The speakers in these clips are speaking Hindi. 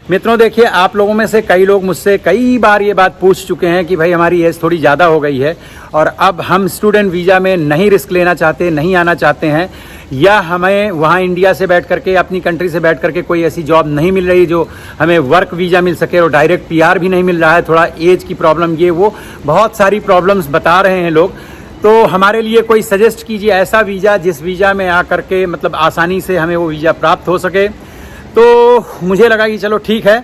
मित्रों देखिए, आप लोगों में से कई लोग मुझसे कई बार ये बात पूछ चुके हैं कि भाई हमारी एज थोड़ी ज़्यादा हो गई है और अब हम स्टूडेंट वीज़ा में नहीं रिस्क लेना चाहते, नहीं आना चाहते हैं, या हमें वहाँ इंडिया से बैठ करके, अपनी कंट्री से बैठ करके कोई ऐसी जॉब नहीं मिल रही जो हमें वर्क वीज़ा मिल सके और डायरेक्ट पीआर भी नहीं मिल रहा है, थोड़ा एज की प्रॉब्लम, ये वो बहुत सारी प्रॉब्लम्स बता रहे हैं लोग। तो हमारे लिए कोई सजेस्ट कीजिए ऐसा वीज़ा जिस वीज़ा में आ करके मतलब आसानी से हमें वो वीज़ा प्राप्त हो सके। तो मुझे लगा कि चलो ठीक है,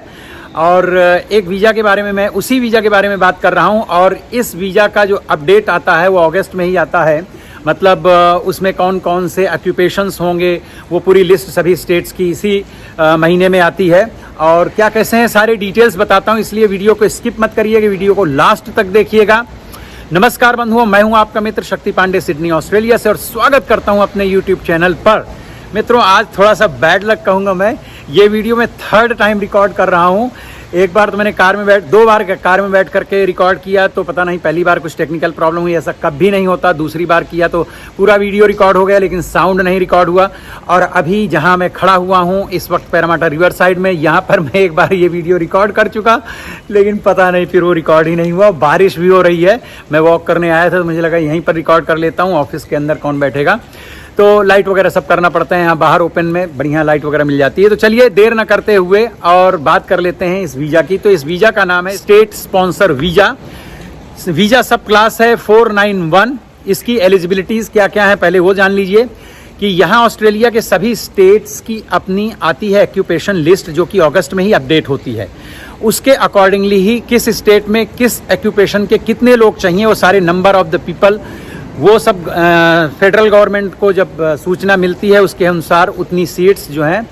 और एक वीज़ा के बारे में, मैं उसी वीज़ा के बारे में बात कर रहा हूं। और इस वीज़ा का जो अपडेट आता है वो अगस्त में ही आता है। मतलब उसमें कौन कौन से ऑक्यूपेशंस होंगे वो पूरी लिस्ट सभी स्टेट्स की इसी महीने में आती है। और क्या कैसे हैं सारे डिटेल्स बताता हूं, इसलिए वीडियो को स्किप मत करिएगा, वीडियो को लास्ट तक देखिएगा। नमस्कार बंधुओं, मैं हूं आपका मित्र शक्ति पांडे, सिडनी ऑस्ट्रेलिया से, और स्वागत करता हूं अपने यूट्यूब चैनल पर। मित्रों आज थोड़ा सा बैड लक कहूँगा मैं, ये वीडियो मैं थर्ड टाइम रिकॉर्ड कर रहा हूँ। एक बार तो मैंने दो बार कार में बैठ करके रिकॉर्ड किया तो पता नहीं, पहली बार कुछ टेक्निकल प्रॉब्लम हुई, ऐसा कभी नहीं होता। दूसरी बार किया तो पूरा वीडियो रिकॉर्ड हो गया लेकिन साउंड नहीं रिकॉर्ड हुआ। और अभी जहाँ मैं खड़ा हुआ हूँ इस वक्त पैरामाटा रिवर साइड में, यहाँ पर मैं एक बार ये वीडियो रिकॉर्ड कर चुका लेकिन पता नहीं फिर वो रिकॉर्ड ही नहीं हुआ। बारिश भी हो रही है, मैं वॉक करने आया था तो मुझे लगा यहीं पर रिकॉर्ड कर लेता हूँ, ऑफिस के अंदर कौन बैठेगा। तो लाइट वगैरह सब करना पड़ता है, यहाँ बाहर ओपन में बढ़िया लाइट वगैरह मिल जाती है। तो चलिए देर ना करते हुए और बात कर लेते हैं इस वीज़ा की। तो इस वीज़ा का नाम है स्टेट स्पॉन्सर वीज़ा। वीज़ा सब क्लास है 491। इसकी एलिजिबिलिटीज़ क्या क्या है पहले वो जान लीजिए कि यहाँ ऑस्ट्रेलिया के सभी स्टेट्स की अपनी आती है एक्यूपेशन लिस्ट, जो कि अगस्त में ही अपडेट होती है। उसके अकॉर्डिंगली ही किस स्टेट में किस एक्यूपेशन के कितने लोग चाहिए, वो सारे नंबर ऑफ द पीपल, वो सब फेडरल गवर्नमेंट को जब सूचना मिलती है उसके अनुसार उतनी सीट्स जो हैं,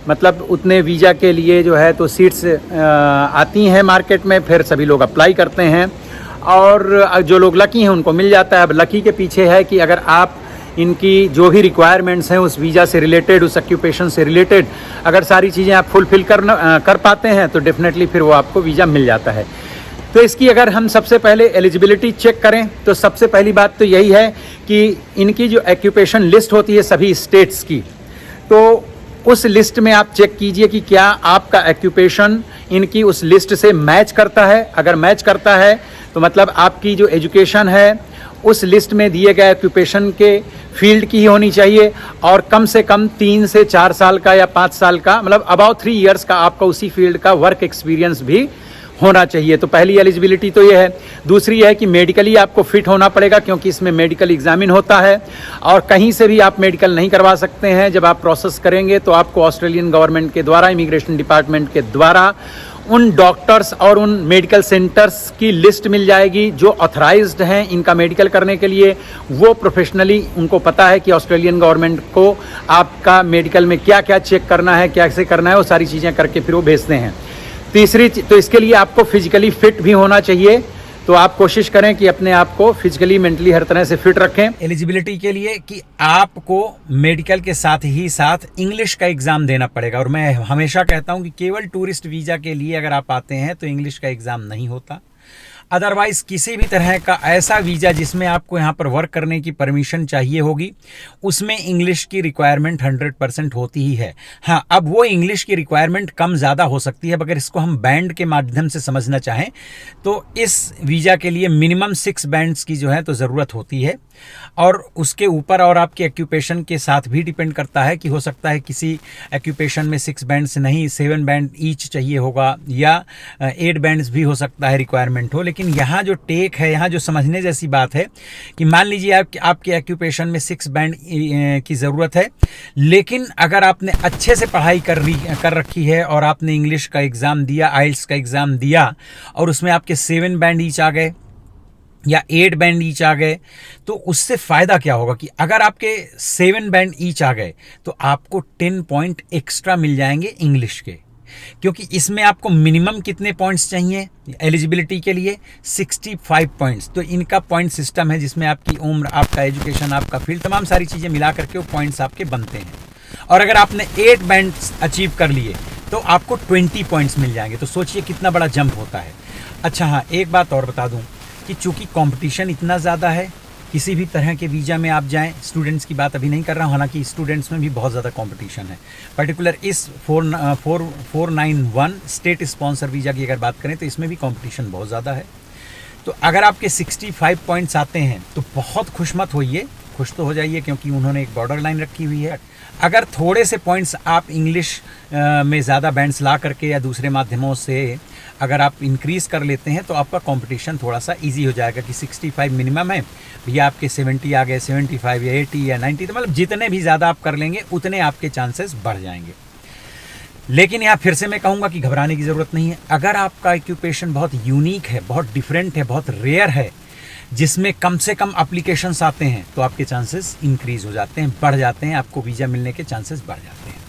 मतलब उतने वीज़ा के लिए जो है तो सीट्स आती हैं मार्केट में, फिर सभी लोग अप्लाई करते हैं और जो लोग लकी हैं उनको मिल जाता है। अब लकी के पीछे है कि अगर आप इनकी जो भी रिक्वायरमेंट्स हैं उस वीज़ा से रिलेटेड, उस ऑक्यूपेशन से रिलेटेड अगर सारी चीज़ें आप फुलफिल कर पाते हैं तो डेफिनेटली फिर वो आपको वीज़ा मिल जाता है। तो इसकी अगर हम सबसे पहले एलिजिबिलिटी चेक करें तो सबसे पहली बात तो यही है कि इनकी जो एक्यूपेशन लिस्ट होती है सभी स्टेट्स की, तो उस लिस्ट में आप चेक कीजिए कि क्या आपका एक्यूपेशन इनकी उस लिस्ट से मैच करता है। अगर मैच करता है तो मतलब आपकी जो एजुकेशन है उस लिस्ट में दिए गए एक्यूपेशन के फील्ड की ही होनी चाहिए और कम से कम 3 से 4 साल का या 5 साल का, मतलब अबाउट 3 इयर्स का आपका उसी फील्ड का वर्क एक्सपीरियंस भी होना चाहिए। तो पहली एलिजिबिलिटी तो ये है। दूसरी है कि मेडिकली आपको फिट होना पड़ेगा, क्योंकि इसमें मेडिकल एग्जामिन होता है और कहीं से भी आप मेडिकल नहीं करवा सकते हैं। जब आप प्रोसेस करेंगे तो आपको ऑस्ट्रेलियन गवर्नमेंट के द्वारा, इमिग्रेशन डिपार्टमेंट के द्वारा उन डॉक्टर्स और उन मेडिकल सेंटर्स की लिस्ट मिल जाएगी जो ऑथराइज्ड हैं इनका मेडिकल करने के लिए। वो प्रोफेशनली उनको पता है कि ऑस्ट्रेलियन गवर्नमेंट को आपका मेडिकल में क्या क्या चेक करना है, कैसे करना है, वो सारी चीज़ें करके फिर वो भेजते हैं। तीसरी तो इसके लिए आपको फिजिकली फिट भी होना चाहिए, तो आप कोशिश करें कि अपने आप को फिजिकली मेंटली हर तरह से फिट रखें। एलिजिबिलिटी के लिए कि आपको मेडिकल के साथ ही साथ इंग्लिश का एग्जाम देना पड़ेगा, और मैं हमेशा कहता हूं कि केवल टूरिस्ट वीजा के लिए अगर आप आते हैं तो इंग्लिश का एग्जाम नहीं होता। अदरवाइज किसी भी तरह का ऐसा वीज़ा जिसमें आपको यहाँ पर वर्क करने की परमिशन चाहिए होगी उसमें इंग्लिश की रिक्वायरमेंट 100% होती ही है। हाँ, अब वो इंग्लिश की रिक्वायरमेंट कम ज़्यादा हो सकती है। अगर इसको हम बैंड के माध्यम से समझना चाहें तो इस वीज़ा के लिए मिनिमम 6 बैंड्स की जो है तो ज़रूरत होती है, और उसके ऊपर और आपके एक्यूपेशन के साथ भी डिपेंड करता है कि हो सकता है किसी एक्यूपेशन में 6 बैंड्स नहीं, 7 बैंड ईच चाहिए होगा, या 8 बैंड्स भी हो सकता है रिक्वायरमेंट हो। लेकिन यहाँ जो टेक है, यहाँ जो समझने जैसी बात है कि मान लीजिए आपके एक्यूपेशन में 6 बैंड की ज़रूरत है, लेकिन अगर आपने अच्छे से पढ़ाई कर रखी है और आपने इंग्लिश का एग्ज़ाम दिया, आइल्स का एग्ज़ाम दिया और उसमें आपके 7 बैंड ईच आ गए या 8 बैंड ईच आ गए, तो उससे फ़ायदा क्या होगा कि अगर आपके 7 बैंड ईच आ गए तो आपको 10 पॉइंट एक्स्ट्रा मिल जाएंगे इंग्लिश के, क्योंकि इसमें आपको मिनिमम कितने पॉइंट्स चाहिए एलिजिबिलिटी के लिए, 65 पॉइंट्स। तो इनका पॉइंट सिस्टम है जिसमें आपकी उम्र, आपका एजुकेशन, आपका फील्ड, तमाम सारी चीज़ें मिला करके वो पॉइंट्स आपके बनते हैं। और अगर आपने 8 बैंड अचीव कर लिए तो आपको 20 पॉइंट्स मिल जाएंगे। तो सोचिए कितना बड़ा जंप होता है। अच्छा हाँ, एक बात और बता दूं कि चूंकि कंपटीशन इतना ज़्यादा है किसी भी तरह के वीज़ा में आप जाएं, स्टूडेंट्स की बात अभी नहीं कर रहा हूँ, हालांकि स्टूडेंट्स में भी बहुत ज़्यादा कंपटीशन है। पर्टिकुलर इस 491 स्टेट स्पॉन्सर वीज़ा की अगर बात करें तो इसमें भी कंपटीशन बहुत ज़्यादा है। तो अगर आपके 65 पॉइंट्स आते हैं तो बहुत खुश मत होइए, खुश तो हो जाइए, क्योंकि उन्होंने एक बॉर्डर लाइन रखी हुई है। अगर थोड़े से पॉइंट्स आप इंग्लिश में ज़्यादा बैंड्स ला करके या दूसरे माध्यमों से अगर आप इंक्रीज़ कर लेते हैं तो आपका कंपटीशन थोड़ा सा इजी हो जाएगा कि 65 मिनिमम है भैया, आपके 70 आ गए, 75 या 80 या 90, तो मतलब जितने भी ज़्यादा आप कर लेंगे उतने आपके चांसेस बढ़ जाएंगे। लेकिन यहाँ फिर से मैं कहूँगा कि घबराने की ज़रूरत नहीं है। अगर आपका ऑक्यूपेशन बहुत यूनिक है, बहुत डिफरेंट है, बहुत रेयर है, जिसमें कम से कम एप्लीकेशंस आते हैं, तो आपके चांसेस इंक्रीज़ हो जाते हैं, बढ़ जाते हैं, आपको वीज़ा मिलने के चांसेस बढ़ जाते हैं।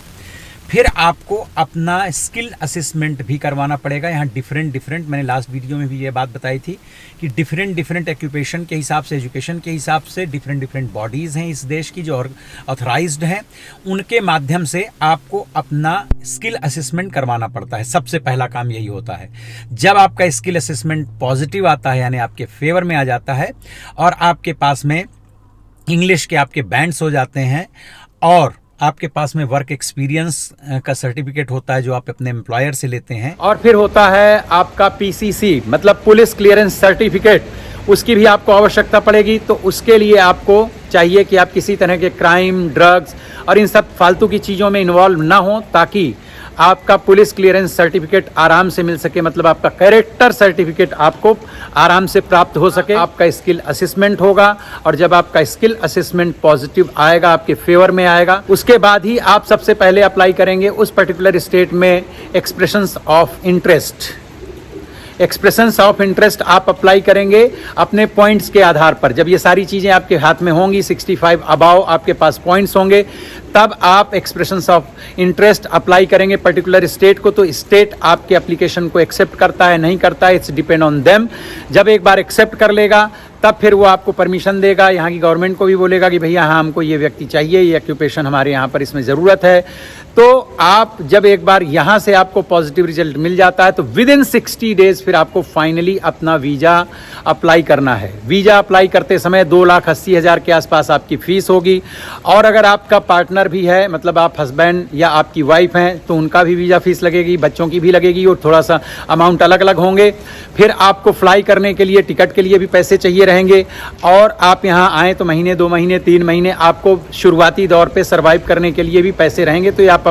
फिर आपको अपना स्किल असेसमेंट भी करवाना पड़ेगा। यहाँ डिफरेंट मैंने लास्ट वीडियो में भी ये बात बताई थी कि डिफरेंट ऑक्यूपेशन के हिसाब से, एजुकेशन के हिसाब से डिफरेंट बॉडीज़ हैं इस देश की जो ऑथराइज्ड हैं, उनके माध्यम से आपको अपना स्किल असेसमेंट करवाना पड़ता है। सबसे पहला काम यही होता है। जब आपका स्किल असेसमेंट पॉजिटिव आता है, यानी आपके फेवर में आ जाता है और आपके पास में इंग्लिश के आपके बैंड्स हो जाते हैं और आपके पास में वर्क एक्सपीरियंस का सर्टिफिकेट होता है जो आप अपने एम्प्लॉयर से लेते हैं, और फिर होता है आपका पीसीसी मतलब पुलिस क्लियरेंस सर्टिफिकेट, उसकी भी आपको आवश्यकता पड़ेगी। तो उसके लिए आपको चाहिए कि आप किसी तरह के क्राइम, ड्रग्स और इन सब फालतू की चीज़ों में इन्वॉल्व ना हो, ताकि आपका पुलिस क्लियरेंस सर्टिफिकेट आराम से मिल सके, मतलब आपका कैरेक्टर सर्टिफिकेट आपको आराम से प्राप्त हो सके। आपका स्किल असेसमेंट होगा और जब आपका स्किल असेसमेंट पॉजिटिव आएगा, आपके फेवर में आएगा, उसके बाद ही आप सबसे पहले अप्लाई करेंगे उस पर्टिकुलर स्टेट में expressions of interest. Expressions of interest आप अप्लाई करेंगे अपने पॉइंट्स के आधार पर। जब ये सारी चीज़ें आपके हाथ में होंगी, 65 अबाव आपके पास पॉइंट्स होंगे, तब आप एक्सप्रेशंस ऑफ इंटरेस्ट अप्लाई करेंगे पर्टिकुलर स्टेट को। तो स्टेट आपके एप्लीकेशन को एक्सेप्ट करता है नहीं करता है, इट्स डिपेंड ऑन देम। जब एक बार एक्सेप्ट कर लेगा तब फिर वो आपको परमिशन देगा, यहाँ की गवर्नमेंट को भी बोलेगा कि भैया हाँ हमको ये व्यक्ति चाहिए, ये ऑक्यूपेशन हमारे यहाँ पर इसमें ज़रूरत है। तो आप जब एक बार यहाँ से आपको पॉजिटिव रिजल्ट मिल जाता है तो विद इन 60 डेज फिर आपको फाइनली अपना वीज़ा अप्लाई करना है। वीज़ा अप्लाई करते समय 2,80,000 के आसपास आपकी फ़ीस होगी, और अगर आपका पार्टनर भी है, मतलब आप हस्बैंड या आपकी वाइफ हैं, तो उनका भी वीज़ा फ़ीस लगेगी, बच्चों की भी लगेगी, और थोड़ा सा अमाउंट अलग अलग होंगे। फिर आपको फ्लाई करने के लिए, टिकट के लिए भी पैसे चाहिए रहेंगे, और आप यहाँ आएँ तो महीने, 2 महीने, 3 महीने आपको शुरुआती दौर पे सर्वाइव करने के लिए भी पैसे रहेंगे। तो आप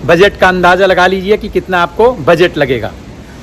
बजट का अंदाज़ा लगा लीजिए कि कितना आपको बजट लगेगा।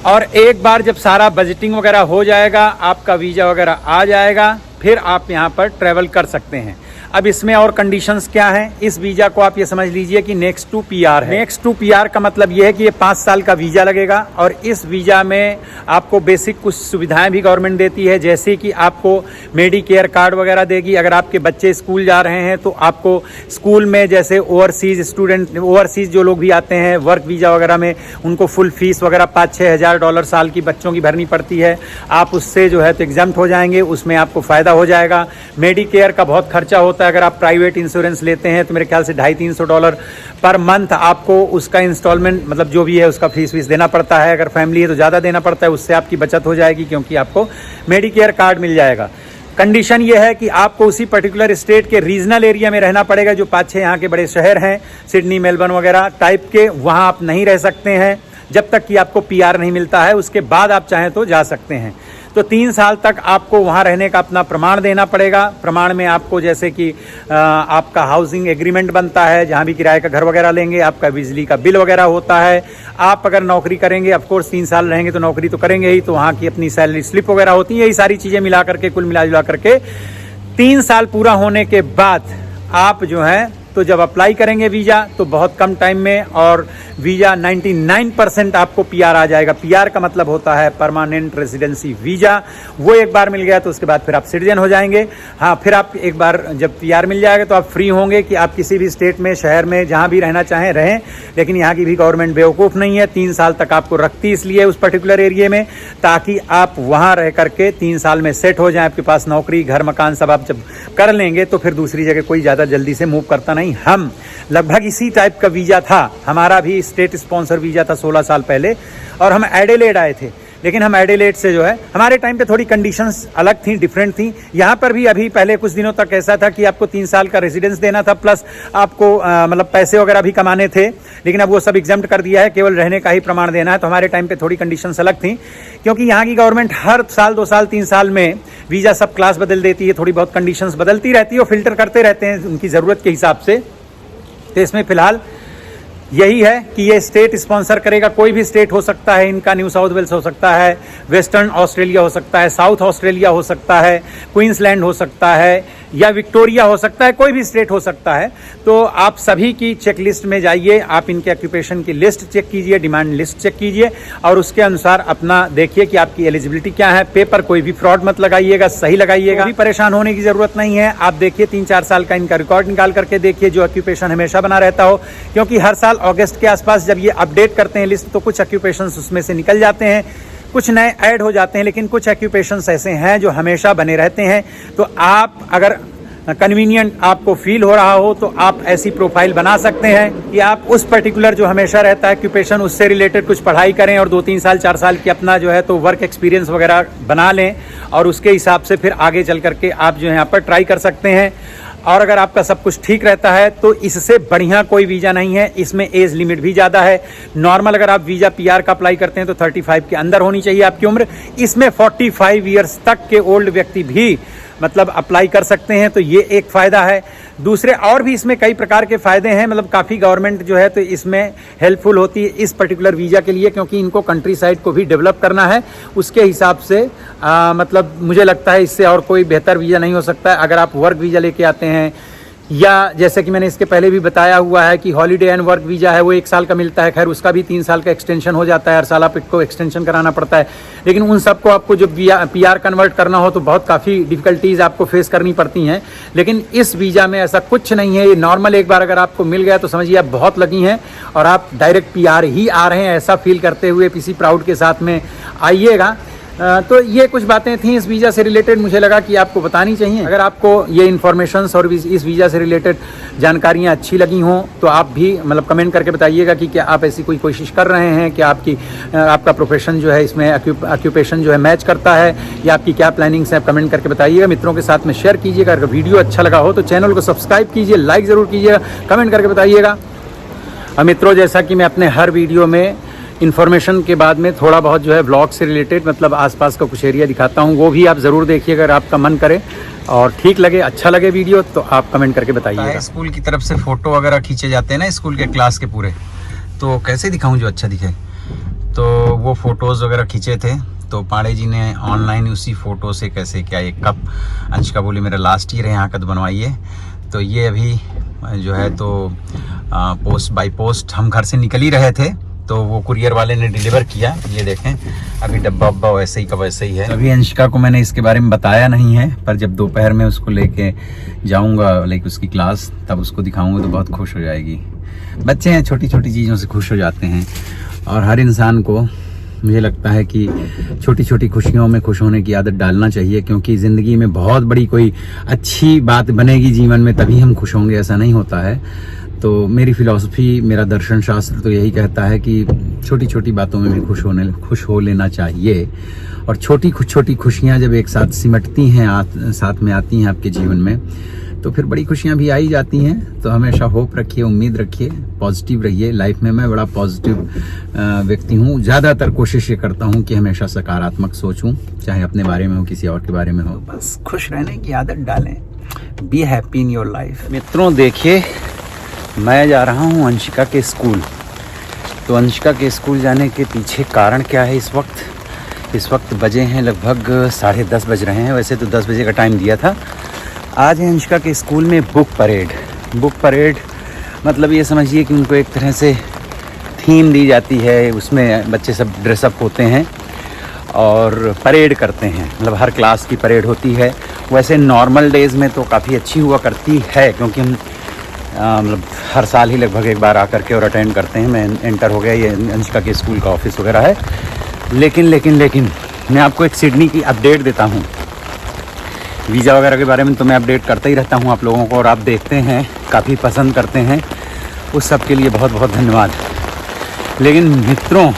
और एक बार जब सारा बजटिंग वगैरह हो जाएगा, आपका वीज़ा वगैरह आ जाएगा, फिर आप यहाँ पर ट्रैवल कर सकते हैं। अब इसमें और कंडीशंस क्या हैं? इस वीज़ा को आप ये समझ लीजिए कि नेक्स्ट टू पीआर है। नेक्स्ट टू पीआर का मतलब ये है कि ये 5 साल का वीज़ा लगेगा, और इस वीज़ा में आपको बेसिक कुछ सुविधाएं भी गवर्नमेंट देती है, जैसे कि आपको मेडिकेयर कार्ड वगैरह देगी। अगर आपके बच्चे स्कूल जा रहे हैं तो आपको स्कूल में, जैसे ओवरसीज स्टूडेंट, ओवरसीज जो लोग भी आते हैं वर्क वीज़ा वगैरह में, उनको फुल फीस वगैरह $5-6 हज़ार डॉलर साल की बच्चों की भरनी पड़ती है। आप उससे जो है तो एग्जाम्प्ट हो जाएंगे, उसमें आपको फ़ायदा हो जाएगा। मेडिकेयर का बहुत खर्चा होता है, अगर आप प्राइवेट इंश्योरेंस लेते हैं तो मेरे ख्याल से $250-300 पर मंथ आपको उसका इंस्टॉलमेंट, मतलब जो भी है उसका फीस देना पड़ता है। अगर फैमिली है तो ज़्यादा देना पड़ता है, उससे आपकी बचत हो जाएगी, क्योंकि आपको मेडिकेयर कार्ड मिल जाएगा। कंडीशन ये है कि आपको उसी पर्टिकुलर स्टेट के रीजनल एरिया में रहना पड़ेगा, जो 5-6 यहाँ के बड़े शहर हैं, सिडनी, मेलबर्न वगैरह टाइप के, वहाँ आप नहीं रह सकते हैं जब तक कि आपको पीआर नहीं मिलता है। उसके बाद आप चाहें तो जा सकते हैं। तो 3 साल तक आपको वहाँ रहने का अपना प्रमाण देना पड़ेगा। प्रमाण में आपको जैसे कि आपका हाउसिंग एग्रीमेंट बनता है, जहाँ भी किराए का घर वगैरह लेंगे, आपका बिजली का बिल वगैरह होता है। आप अगर नौकरी करेंगे, ऑफ कोर्स 3 साल रहेंगे तो नौकरी तो करेंगे ही, तो वहाँ की अपनी सैलरी स्लिप वगैरह होती है। यही सारी चीज़ें मिला करके, कुल मिला जुला करके 3 साल पूरा होने के बाद आप जो है तो जब अप्लाई करेंगे वीज़ा, तो बहुत कम टाइम में, और वीज़ा 99% आपको पीआर आ जाएगा। पीआर का मतलब होता है परमानेंट रेजिडेंसी वीज़ा। वो एक बार मिल गया तो उसके बाद फिर आप सिटीजन हो जाएंगे। हाँ, फिर आप एक बार जब पीआर मिल जाएगा तो आप फ्री होंगे कि आप किसी भी स्टेट में, शहर में, जहाँ भी रहना चाहें रहें। लेकिन यहाँ की भी गवर्नमेंट बेवकूफ़ नहीं है, 3 साल तक आपको रखती इसलिए उस पर्टिकुलर एरिया में, ताकि आप वहाँ रह करके 3 साल में सेट हो जाएं। आपके पास नौकरी, घर, मकान सब आप जब कर लेंगे तो फिर दूसरी जगह कोई ज़्यादा जल्दी से मूव करता नहीं। हम लगभग इसी टाइप का वीज़ा था, हमारा भी स्टेट स्पॉन्सर वीज़ा था 16 साल पहले, और हम एडिलेड आए थे। लेकिन हम एडिलेड से जो है, हमारे टाइम पे थोड़ी कंडीशंस अलग थी, डिफरेंट थी। यहाँ पर भी अभी पहले कुछ दिनों तक ऐसा था कि आपको 3 साल का रेजिडेंस देना था, प्लस आपको मतलब पैसे वगैरह भी कमाने थे, लेकिन अब वो सब एग्जम्प्ट कर दिया है, केवल रहने का ही प्रमाण देना है। तो हमारे टाइम पे थोड़ी कंडीशंस अलग थी, क्योंकि यहाँ की गवर्नमेंट हर साल 2 साल 3 साल में वीज़ा सब क्लास बदल देती है, थोड़ी बहुत कंडीशंस बदलती रहती है और फिल्टर करते रहते हैं उनकी ज़रूरत के हिसाब से। तो इसमें फ़िलहाल यही है कि ये स्टेट स्पॉन्सर करेगा, कोई भी स्टेट हो सकता है इनका, न्यू साउथ वेल्स हो सकता है, वेस्टर्न ऑस्ट्रेलिया हो सकता है, साउथ ऑस्ट्रेलिया हो सकता है, क्वींसलैंड हो सकता है, या विक्टोरिया हो सकता है, कोई भी स्टेट हो सकता है। तो आप सभी की चेक लिस्ट में जाइए, आप इनके ऑक्यूपेशन की लिस्ट चेक कीजिए, डिमांड लिस्ट चेक कीजिए और उसके अनुसार अपना देखिए कि आपकी एलिजिबिलिटी क्या है। पेपर कोई भी फ्रॉड मत लगाइएगा, सही लगाइएगा। कोई परेशान होने की जरूरत नहीं है। आप देखिए 3-4 साल का इनका रिकॉर्ड निकाल करके देखिए, जो ऑक्यूपेशन हमेशा बना रहता हो, क्योंकि हर साल अगस्त के आसपास जब ये अपडेट करते हैं लिस्ट, तो कुछ ऑक्यूपेशंस उसमें से निकल जाते हैं, कुछ नए ऐड हो जाते हैं, लेकिन कुछ ऑक्यूपेशंस ऐसे हैं जो हमेशा बने रहते हैं। तो आप अगर कन्वीनियंट आपको फील हो रहा हो तो आप ऐसी प्रोफाइल बना सकते हैं कि आप उस पर्टिकुलर जो हमेशा रहता है ऑक्यूपेशन, उससे रिलेटेड कुछ पढ़ाई करें और 2-3 साल 4 साल की अपना जो है तो वर्क एक्सपीरियंस वगैरह बना लें और उसके हिसाब से फिर आगे चल करके आप जो है यहाँ पर ट्राई कर सकते हैं। और अगर आपका सब कुछ ठीक रहता है तो इससे बढ़िया कोई वीज़ा नहीं है। इसमें एज लिमिट भी ज़्यादा है। नॉर्मल अगर आप वीज़ा पीआर का अप्लाई करते हैं तो 35 के अंदर होनी चाहिए आपकी उम्र। इसमें 45 ईयर्स तक के ओल्ड व्यक्ति भी मतलब अप्लाई कर सकते हैं, तो ये एक फ़ायदा है। दूसरे और भी इसमें कई प्रकार के फ़ायदे हैं, मतलब काफ़ी गवर्नमेंट जो है तो इसमें हेल्पफुल होती है इस पर्टिकुलर वीज़ा के लिए, क्योंकि इनको कंट्री साइड को भी डेवलप करना है। उसके हिसाब से मतलब मुझे लगता है इससे और कोई बेहतर वीज़ा नहीं हो सकता है। अगर आप वर्क वीज़ा लेके आते हैं, या जैसे कि मैंने इसके पहले भी बताया हुआ है कि हॉलीडे एंड वर्क वीज़ा है वो 1 साल का मिलता है, खैर उसका भी 3 साल का एक्सटेंशन हो जाता है, हर साल आप इसको एक्सटेंशन कराना पड़ता है। लेकिन उन सबको आपको जो पीआर कन्वर्ट करना हो तो बहुत काफ़ी डिफ़िकल्टीज़ आपको फेस करनी पड़ती हैं। लेकिन इस वीज़ा में ऐसा कुछ नहीं है, ये नॉर्मल एक बार अगर आपको मिल गया तो समझिए आप बहुत लगी हैं और आप डायरेक्ट पीआर ही आ रहे हैं, ऐसा फील करते हुए पीसी प्राउड के साथ में आइएगा। तो ये कुछ बातें थी इस वीज़ा से रिलेटेड, मुझे लगा कि आपको बतानी चाहिए। अगर आपको ये इन्फॉर्मेशंस और इस वीज़ा से रिलेटेड जानकारियाँ अच्छी लगी हों तो आप भी मतलब कमेंट करके बताइएगा कि क्या आप ऐसी कोई कोशिश कर रहे हैं, क्या आपका प्रोफेशन जो है इसमें ऑक्यूपेशन जो है मैच करता है, या आपकी क्या प्लानिंग्स हैं, आप कमेंट करके बताइएगा। मित्रों के साथ में शेयर कीजिएगा। अगर वीडियो अच्छा लगा हो तो चैनल को सब्सक्राइब कीजिए, लाइक ज़रूर कीजिएगा, कमेंट करके बताइएगा। और मित्रों, जैसा कि मैं अपने हर वीडियो में इन्फॉर्मेशन के बाद में थोड़ा बहुत जो है व्लॉग से रिलेटेड मतलब आसपास का कुछ एरिया दिखाता हूँ, वो भी आप ज़रूर देखिए अगर आपका मन करे और ठीक लगे, अच्छा लगे वीडियो तो आप कमेंट करके बताइएगा। स्कूल की तरफ से फ़ोटो वगैरह खींचे जाते हैं ना स्कूल के क्लास के पूरे, तो कैसे दिखाऊँ जो अच्छा दिखे। तो वो फ़ोटोज़ वगैरह खींचे थे, तो पांडे जी ने ऑनलाइन उसी फ़ोटो से कैसे क्या एक कप, अंशिका बोली मेरा लास्ट ईयर है यहाँ का तो बनवाइए। तो ये अभी जो है तो पोस्ट बाय पोस्ट हम घर से निकल ही रहे थे तो वो कुरियर वाले ने डिलीवर किया। ये देखें अभी डब्बा वब्बा वैसे ही का वैसे ही है। अभी अंशिका को मैंने इसके बारे में बताया नहीं है, पर जब दोपहर में उसको लेके जाऊंगा लाइक उसकी क्लास, तब उसको दिखाऊंगा तो बहुत खुश हो जाएगी। बच्चे हैं, छोटी छोटी चीज़ों से खुश हो जाते हैं और हर इंसान को मुझे लगता है कि छोटी छोटी खुशियों में खुश होने की आदत डालना चाहिए, क्योंकि ज़िंदगी में बहुत बड़ी कोई अच्छी बात बनेगी जीवन में तभी हम खुश होंगे, ऐसा नहीं होता है। तो मेरी फ़िलॉसफी, मेरा दर्शन शास्त्र तो यही कहता है कि छोटी छोटी बातों में भी खुश हो लेना चाहिए। और छोटी खुशियाँ जब एक साथ सिमटती हैं, साथ में आती हैं आपके जीवन में, तो फिर बड़ी खुशियाँ भी आई जाती हैं। तो हमेशा होप रखिए, उम्मीद रखिए, पॉजिटिव रहिए। लाइफ में मैं बड़ा पॉजिटिव व्यक्ति हूँ। ज़्यादातर कोशिश ये करता हूँ कि हमेशा सकारात्मक सोचूं, चाहे अपने बारे में हो, किसी और के बारे में हो। बस खुश रहने की आदत डालें। Be happy in your life. मित्रों देखिए, मैं जा रहा हूँ अंशिका के स्कूल। तो अंशिका के स्कूल जाने के पीछे कारण क्या है इस वक्त बजे हैं लगभग 10:30 बज रहे हैं। वैसे तो 10 बजे का टाइम दिया था। आज है अंशिका के स्कूल में बुक परेड मतलब ये समझिए कि उनको एक तरह से थीम दी जाती है, उसमें बच्चे सब ड्रेसअप होते हैं और परेड करते हैं। मतलब हर क्लास की परेड होती है। वैसे नॉर्मल डेज़ में तो काफ़ी अच्छी हुआ करती है, क्योंकि हम मतलब हर साल ही लगभग एक बार आकर के और अटेंड करते हैं। मैं एंटर हो गया, ये अंशिका के स्कूल का ऑफिस वगैरह है। लेकिन मैं आपको एक सिडनी की अपडेट देता हूँ। वीज़ा वगैरह के बारे में तो मैं अपडेट करता ही रहता हूँ आप लोगों को, और आप देखते हैं, काफ़ी पसंद करते हैं, उस सब के लिए बहुत बहुत धन्यवाद। लेकिन मित्रों,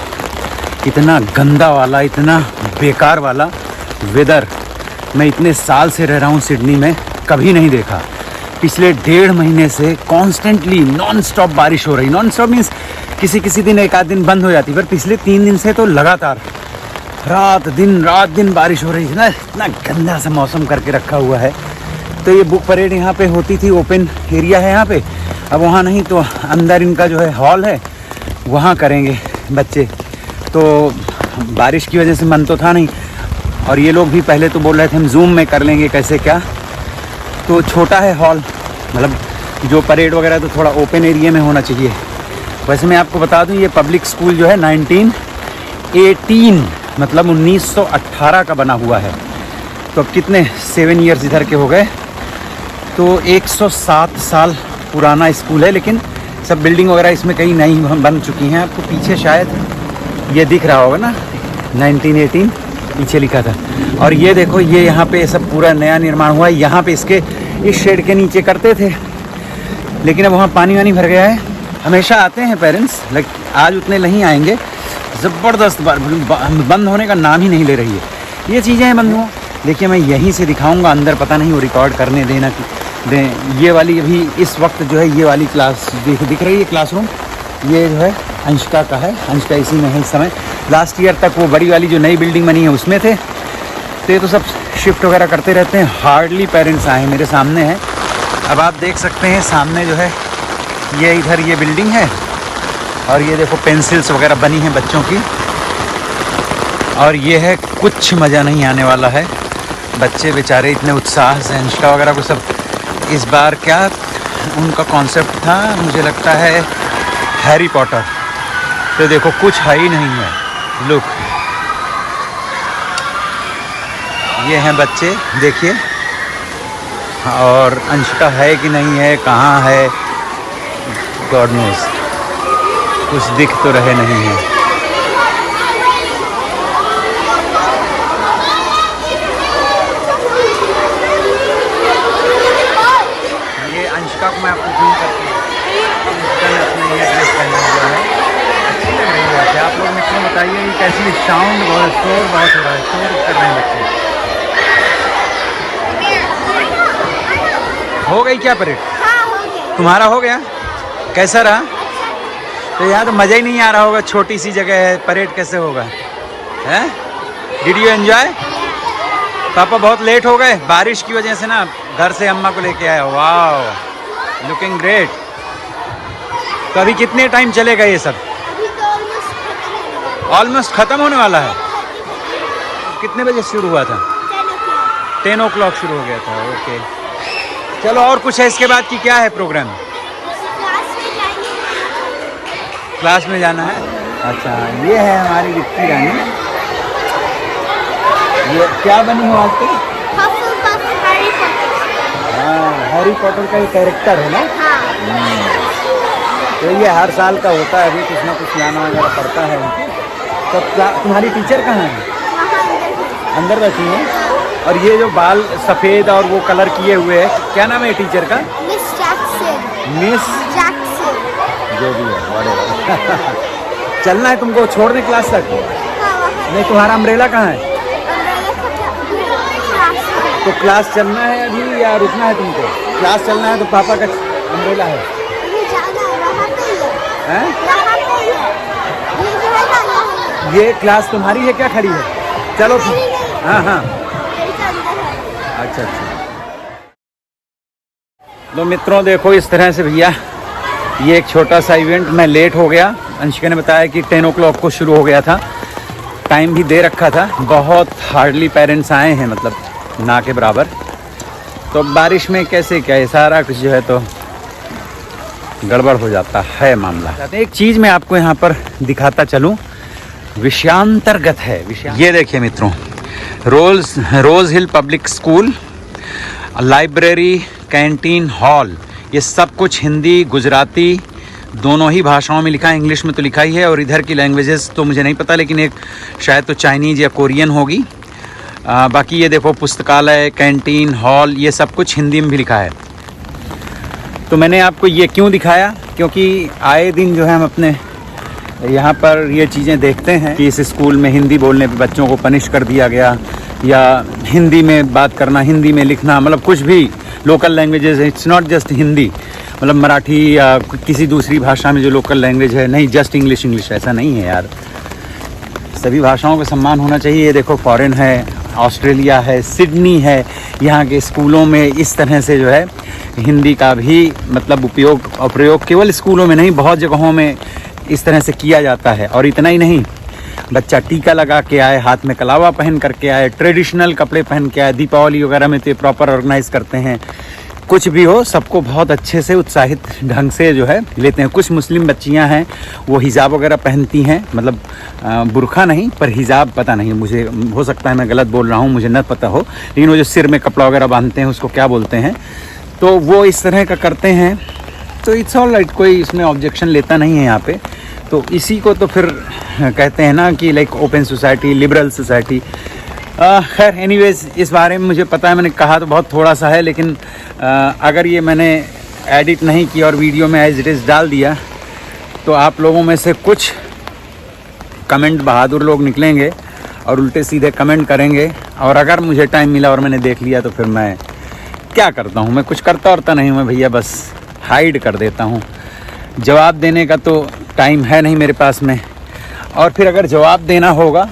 इतना गंदा वाला, इतना बेकार वाला वेदर मैं इतने साल से रह रहा हूँ सिडनी में कभी नहीं देखा। पिछले 1.5 महीने से कॉन्स्टेंटली नॉन स्टॉप बारिश हो रही। नॉन स्टॉप मीन्स किसी दिन एक आध दिन बंद हो जाती, पर पिछले 3 दिन से तो लगातार रात दिन बारिश हो रही है ना। इतना गंदा सा मौसम करके रखा हुआ है। तो ये बुक परेड यहाँ पे होती थी, ओपन एरिया है यहाँ पे। अब वहाँ नहीं तो अंदर इनका जो है हॉल है, वहाँ करेंगे बच्चे। तो बारिश की वजह से मन तो था नहीं, और ये लोग भी पहले तो बोल रहे थे हम जूम में कर लेंगे कैसे क्या। तो छोटा है हॉल, मतलब जो परेड वगैरह तो थोड़ा ओपन एरिया में होना चाहिए। वैसे मैं आपको बता दूं ये पब्लिक स्कूल जो है 1918 मतलब 1918 का बना हुआ है। तो अब कितने 7 ईयर्स इधर के हो गए, तो 107 साल पुराना स्कूल है। लेकिन सब बिल्डिंग वगैरह इसमें कई नई बन चुकी हैं। आपको पीछे शायद ये दिख रहा होगा ना, 1918 पीछे लिखा था। और ये देखो, ये यहाँ पे सब पूरा नया निर्माण हुआ है। यहाँ पे इसके इस शेड के नीचे करते थे, लेकिन अब वहाँ पानी वानी भर गया है। हमेशा आते हैं पेरेंट्स, लेकिन आज उतने नहीं आएंगे। ज़बरदस्त बंद होने का नाम ही नहीं ले रही है। ये चीज़ें हैं बंद हुआ। देखिए मैं यहीं से दिखाऊंगा, अंदर पता नहीं वो रिकॉर्ड करने देना कि दें। ये वाली अभी इस वक्त जो है ये वाली क्लास दिख रही है, क्लासरूम ये जो है अंशिका का है। अंशिका इसी में है इस समय। लास्ट ईयर तक वो बड़ी वाली जो नई बिल्डिंग बनी है उसमें थे। तो ये तो सब शिफ्ट वगैरह करते रहते हैं। हार्डली पेरेंट्स आए, मेरे सामने है। अब आप देख सकते हैं सामने जो है ये इधर ये बिल्डिंग है, और ये देखो पेंसिल्स वगैरह बनी हैं बच्चों की। और ये है कुछ मज़ा नहीं आने वाला है। बच्चे बेचारे इतने उत्साह से अंशिका वगैरह को सब इस बार क्या उनका कॉन्सेप्ट था, मुझे लगता है हैरी पॉटर। तो देखो कुछ है ही नहीं है। लुक, ये हैं बच्चे देखिए। और अंशिका है कि नहीं है, कहाँ है, गॉड नोज। कुछ दिख तो रहे नहीं है। ये अंशिका को मैं आपको जूम करके अपने ये ड्रेस पहना हुआ है, अच्छी लग रही है। आप लोग मुझे बताइए कि कैसी साउंड बहुत शोर बहुत हो रहा है, शोर कर रहे हैं बच्चे। हो गई क्या परेड? हाँ, हो गया। तुम्हारा हो गया? कैसा रहा? तो यहाँ तो मज़ा ही नहीं आ रहा होगा, छोटी सी जगह है, परेड कैसे होगा? हैं? Did you enjoy? पापा बहुत लेट हो गए बारिश की वजह से ना, घर से अम्मा को लेके आया। वाह, लुकिंग ग्रेट। तो अभी कितने टाइम चलेगा ये सब? अभी तो ऑलमोस्ट ख़त्म होने वाला है। कितने बजे शुरू हुआ था? 10 o'clock शुरू हो गया था। ओके, चलो और कुछ है इसके बाद की क्या है प्रोग्राम? क्लास में जाना है। अच्छा, ये है हमारी रिक्की रानी। ये क्या बनी हो आजकल? हाँ, हैरी पॉटर का ये कैरेक्टर है ना। हाँ। तो ये हर साल का होता है, अभी कुछ ना कुछ लाना वगैरह पड़ता है। तो तुम्हारी टीचर कहाँ है? अंदर बैठी है। और ये जो बाल सफ़ेद और वो कलर किए हुए है, क्या नाम है टीचर का? Miss Jackson. Miss Jackson. जो भी है, चलना है तुमको छोड़ने क्लास तक? नहीं, तुम्हारा अम्ब्रेला कहाँ है? तो क्लास चलना है अभी या रुकना है तुमको? क्लास चलना है तो पापा का अम्ब्रेला है। हैं? ये क्लास तुम्हारी है क्या खड़ी है? चलो, हाँ हाँ, अच्छा। तो मित्रों देखो इस तरह से भैया ये एक छोटा सा इवेंट, मैं लेट हो गया। अंशिका ने बताया कि 10 o'clock को शुरू हो गया था, टाइम भी दे रखा था। बहुत हार्डली पेरेंट्स आए हैं, मतलब ना के बराबर। तो बारिश में कैसे क्या है, सारा कुछ जो है तो गड़बड़ हो जाता है मामला। एक चीज़ मैं आपको यहाँ पर दिखाता चलूँ, विषयांतर्गत है। ये देखिए मित्रों, Rose Hill public school, library, canteen, hall, ये सब कुछ हिंदी गुजराती दोनों ही भाषाओं में लिखा है। इंग्लिश में तो लिखा ही है, और इधर की लैंग्वेजेस तो मुझे नहीं पता, लेकिन एक शायद तो चाइनीज़ या कोरियन होगी। बाकी ये देखो पुस्तकालय, कैंटीन, हॉल, ये सब कुछ हिंदी में भी लिखा है। तो मैंने आपको ये क्यों दिखाया, क्योंकि आए दिन जो है हम अपने यहाँ पर ये चीज़ें देखते हैं कि इस स्कूल में हिंदी बोलने पे बच्चों को पनिश कर दिया गया, या हिंदी में बात करना, हिंदी में लिखना, मतलब कुछ भी local languages, it's not just Hindi, मतलब मराठी या किसी दूसरी भाषा में जो लोकल लैंग्वेज है, नहीं जस्ट इंग्लिश, ऐसा नहीं है यार। सभी भाषाओं का सम्मान होना चाहिए। ये देखो फॉरेन है, ऑस्ट्रेलिया है, सिडनी है, यहाँ के स्कूलों में इस तरह से जो है हिंदी का भी मतलब उपयोग और प्रयोग केवल स्कूलों में नहीं, बहुत जगहों में इस तरह से किया जाता है। और इतना ही नहीं, बच्चा टीका लगा के आए, हाथ में कलावा पहन करके आए, ट्रेडिशनल कपड़े पहन के आए, दीपावली वगैरह में तो ये प्रॉपर ऑर्गेनाइज करते हैं। कुछ भी हो, सबको बहुत अच्छे से उत्साहित ढंग से जो है लेते हैं। कुछ मुस्लिम बच्चियां हैं वो हिजाब वगैरह पहनती हैं, मतलब बुरखा नहीं पर हिजाब, पता नहीं मुझे, हो सकता है मैं गलत बोल रहा हूँ, मुझे न पता हो, लेकिन वो जो सिर में कपड़ा वगैरह बांधते हैं उसको क्या बोलते हैं, तो वो इस तरह का करते हैं। तो इट्स ऑल राइट, कोई इसमें ऑब्जेक्शन लेता नहीं है यहाँ पे। तो इसी को तो फिर कहते हैं ना कि like open society, liberal society. खैर एनीवेज, इस बारे में मुझे पता है, मैंने कहा तो बहुत थोड़ा सा है, लेकिन अगर ये मैंने एडिट नहीं किया और वीडियो में एज इट इज़ डाल दिया तो आप लोगों में से कुछ कमेंट बहादुर लोग निकलेंगे और उल्टे सीधे कमेंट करेंगे। और अगर मुझे टाइम मिला और मैंने देख लिया तो फिर मैं क्या करता हूँ, मैं कुछ करता नहीं हूँ, मैं भैया बस हाइड कर देता हूँ। जवाब देने का तो टाइम है नहीं मेरे पास में, और फिर अगर जवाब देना होगा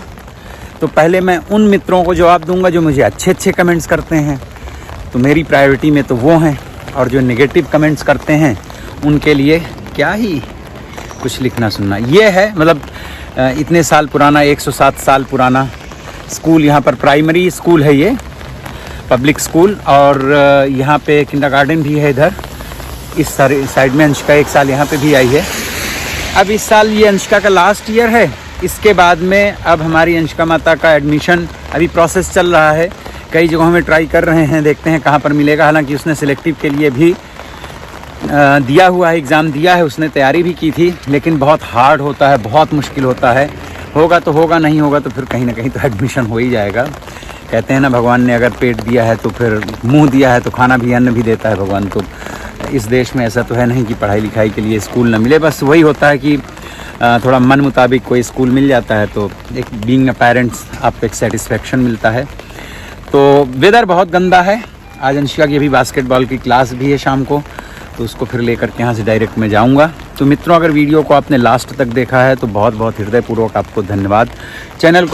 तो पहले मैं उन मित्रों को जवाब दूंगा जो मुझे अच्छे कमेंट्स करते हैं, तो मेरी प्रायोरिटी में तो वो हैं। और जो नेगेटिव कमेंट्स करते हैं उनके लिए क्या ही कुछ लिखना सुनना। ये है मतलब इतने साल पुराना, 107 साल पुराना स्कूल, यहाँ पर प्राइमरी स्कूल है ये, पब्लिक स्कूल, और यहाँ पे किंडरगार्टन भी है। इधर इस साइड में अंशिका 1 साल यहाँ पे भी आई है। अब इस साल ये अंशिका का लास्ट ईयर है। इसके बाद में अब हमारी अंशिका माता का एडमिशन अभी प्रोसेस चल रहा है, कई जगहों में ट्राई कर रहे हैं, देखते हैं कहाँ पर मिलेगा। हालांकि उसने सिलेक्टिव के लिए भी दिया हुआ है, एग्ज़ाम दिया है, उसने तैयारी भी की थी, लेकिन बहुत हार्ड होता है, बहुत मुश्किल होता है। होगा तो होगा, नहीं होगा तो फिर कहीं ना कहीं तो एडमिशन हो ही जाएगा। कहते हैं ना, भगवान ने अगर पेट दिया है तो फिर मुंह दिया है तो खाना भी, अन्न भी देता है भगवान। तो इस देश में ऐसा तो है नहीं कि पढ़ाई लिखाई के लिए स्कूल न मिले, बस वही होता है कि थोड़ा मन मुताबिक कोई स्कूल मिल जाता है तो एक बीइंग अ पेरेंट्स आपको एक सेटिस्फेक्शन मिलता है। तो वेदर बहुत गंदा है। आज अंशिका की अभी बास्केटबॉल की क्लास भी है शाम को, तो उसको फिर लेकर के यहाँ से डायरेक्ट मैं जाऊँगा। तो मित्रों, अगर वीडियो को आपने लास्ट तक देखा है तो बहुत बहुत हृदयपूर्वक आपको धन्यवाद। चैनल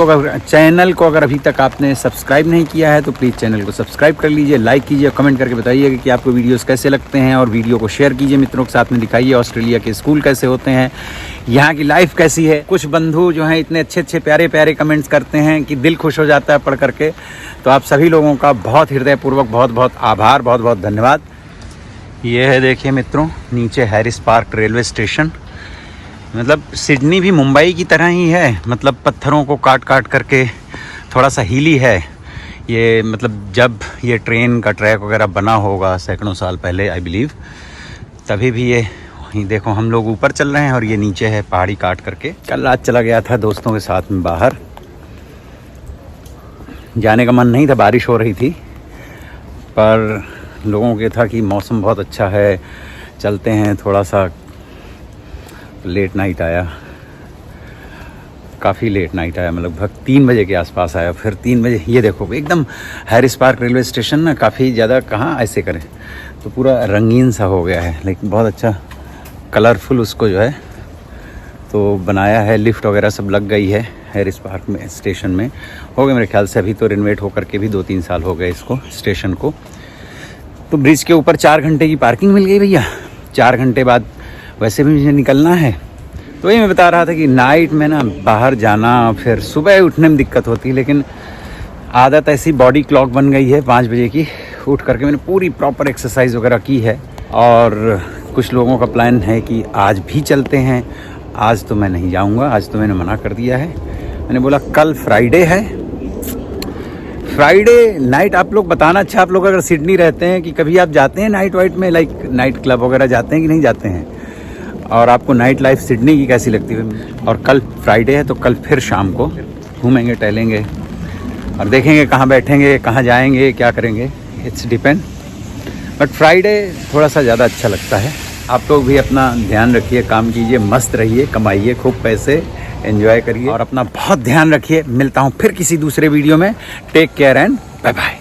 को अगर अभी तक आपने सब्सक्राइब नहीं किया है तो प्लीज़ चैनल को सब्सक्राइब कर लीजिए, लाइक कीजिए, कमेंट करके बताइएगा कि आपको वीडियोस कैसे लगते हैं, और वीडियो को शेयर कीजिए मित्रों के साथ में, दिखाइए ऑस्ट्रेलिया के स्कूल कैसे होते हैं, यहाँ की लाइफ कैसी है। कुछ बंधु जो हैं इतने अच्छे प्यारे कमेंट्स करते हैं कि दिल खुश हो जाता है पढ़ करके। तो आप सभी लोगों का बहुत हृदयपूर्वक बहुत आभार, बहुत धन्यवाद। ये है देखिए मित्रों, नीचे हैरिस पार्क रेलवे स्टेशन। मतलब सिडनी भी मुंबई की तरह ही है, मतलब पत्थरों को काट करके थोड़ा सा हीली है ये। मतलब जब ये ट्रेन का ट्रैक वगैरह बना होगा सैकड़ों साल पहले आई बिलीव, तभी भी ये देखो हम लोग ऊपर चल रहे हैं और ये नीचे है पहाड़ी काट करके। कल रात चला गया था दोस्तों के साथ में बाहर, जाने का मन नहीं था, बारिश हो रही थी, पर लोगों के था कि मौसम बहुत अच्छा है, चलते हैं थोड़ा सा। लेट नाइट आया, काफ़ी लेट नाइट आया, मतलब लगभग 3 बजे के आसपास आया। फिर 3 बजे ये देखो एकदम हैरिस पार्क रेलवे स्टेशन ना काफ़ी ज़्यादा, कहाँ ऐसे करें तो पूरा रंगीन सा हो गया है, लेकिन बहुत अच्छा कलरफुल उसको जो है तो बनाया है। लिफ्ट वगैरह सब लग गई है हैरिस पार्क में, स्टेशन में हो गए मेरे ख्याल से। अभी तो रिनोवेट होकर के भी 2-3 साल हो गए इसको, स्टेशन को। तो ब्रिज के ऊपर 4 घंटे की पार्किंग मिल गई भैया। 4 घंटे बाद वैसे भी मुझे निकलना है, तो ये मैं बता रहा था कि नाइट में ना बाहर जाना, फिर सुबह उठने में दिक्कत होती है, लेकिन आदत ऐसी बॉडी क्लॉक बन गई है 5 बजे की। उठ करके मैंने पूरी प्रॉपर एक्सरसाइज वगैरह की है, और कुछ लोगों का प्लान है कि आज भी चलते हैं। आज तो मैं नहीं जाऊंगा, आज तो मैंने मना कर दिया है। मैंने बोला कल फ्राइडे है, फ्राइडे नाइट आप लोग बताना। अच्छा, आप लोग अगर सिडनी रहते हैं कि कभी आप जाते हैं नाइट वाइट में, लाइक नाइट क्लब वगैरह जाते हैं कि नहीं जाते हैं, और आपको नाइट लाइफ सिडनी की कैसी लगती है। और कल फ्राइडे है तो कल फिर शाम को घूमेंगे, टहलेंगे और देखेंगे कहाँ बैठेंगे, कहाँ जाएंगे, क्या करेंगे, इट्स डिपेंड। बट फ्राइडे थोड़ा सा ज़्यादा अच्छा लगता है आप लोग भी अपना ध्यान रखिए, काम कीजिए, मस्त रहिए, कमाइए खूब पैसे, एंजॉय करिए और अपना बहुत ध्यान रखिए। मिलता हूँ फिर किसी दूसरे वीडियो में। Take care and bye bye.